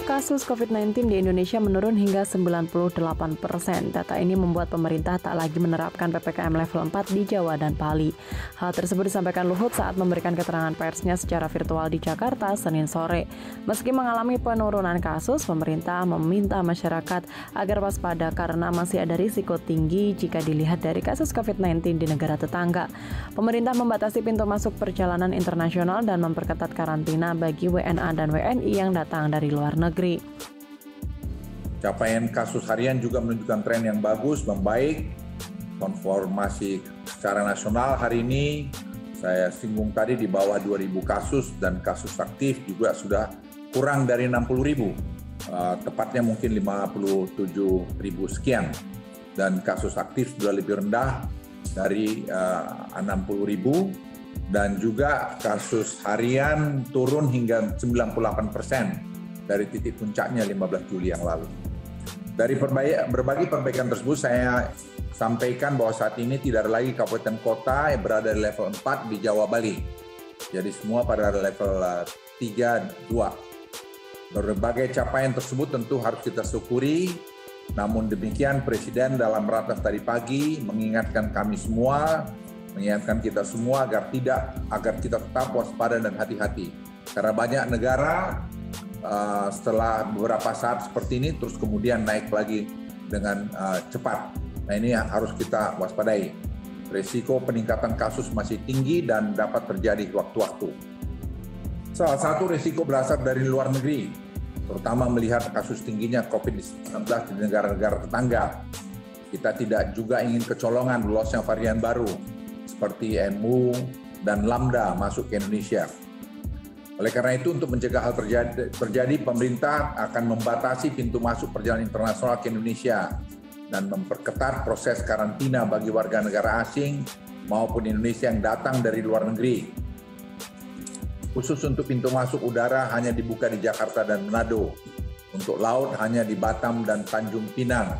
kasus COVID-19 di Indonesia menurun hingga 98%. Data ini membuat pemerintah tak lagi menerapkan PPKM level 4 di Jawa dan Bali. Hal tersebut disampaikan Luhut saat memberikan keterangan persnya secara virtual di Jakarta Senin sore. Meski mengalami penurunan kasus, pemerintah meminta masyarakat agar waspada karena masih ada risiko tinggi jika dilihat dari kasus COVID-19 di negara tetangga. Pemerintah membatasi pintu masuk perjalanan internasional dan memperketat karantina bagi WNA dan WNI yang datang dari luar negeri. Capaian kasus harian juga menunjukkan tren yang bagus, membaik. Konformasi secara nasional hari ini, saya singgung tadi di bawah 2.000 kasus dan kasus aktif juga sudah kurang dari 60.000. Tepatnya mungkin 57.000 sekian. Dan kasus aktif sudah lebih rendah dari 60.000 dan juga kasus harian turun hingga 98% dari titik puncaknya 15 Juli yang lalu. Dari berbagai perbaikan tersebut, saya sampaikan bahwa saat ini tidak ada lagi kabupaten kota yang berada di level 4 di Jawa Bali. Jadi semua pada level 3, 2. Berbagai capaian tersebut tentu harus kita syukuri. Namun demikian, Presiden dalam ratas tadi pagi mengingatkan kami semua, mengingatkan kita semua agar kita tetap waspada dan hati-hati. Karena banyak negara setelah beberapa saat seperti ini terus kemudian naik lagi dengan cepat. Nah, ini yang harus kita waspadai. Risiko peningkatan kasus masih tinggi dan dapat terjadi waktu-waktu. Salah satu risiko berasal dari luar negeri, terutama melihat kasus tingginya COVID-19 di negara-negara tetangga. Kita tidak juga ingin kecolongan lolosnya varian baru seperti MU dan Lambda masuk ke Indonesia. Oleh karena itu, untuk mencegah hal terjadi, pemerintah akan membatasi pintu masuk perjalanan internasional ke Indonesia dan memperketat proses karantina bagi warga negara asing maupun Indonesia yang datang dari luar negeri. Khusus untuk pintu masuk udara hanya dibuka di Jakarta dan Manado. Untuk laut hanya di Batam dan Tanjung Pinang.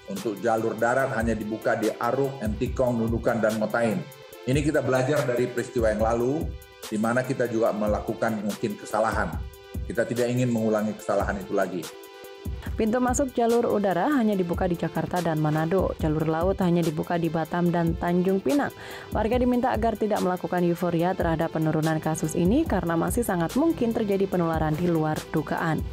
Untuk jalur darat hanya dibuka di Aruk, Entikong, Nunukan, dan Motain. Ini kita belajar dari peristiwa yang lalu, di mana kita juga melakukan mungkin kesalahan. Kita tidak ingin mengulangi kesalahan itu lagi. Pintu masuk jalur udara hanya dibuka di Jakarta dan Manado. Jalur laut hanya dibuka di Batam dan Tanjung Pinang. Warga diminta agar tidak melakukan euforia terhadap penurunan kasus ini karena masih sangat mungkin terjadi penularan di luar dugaan.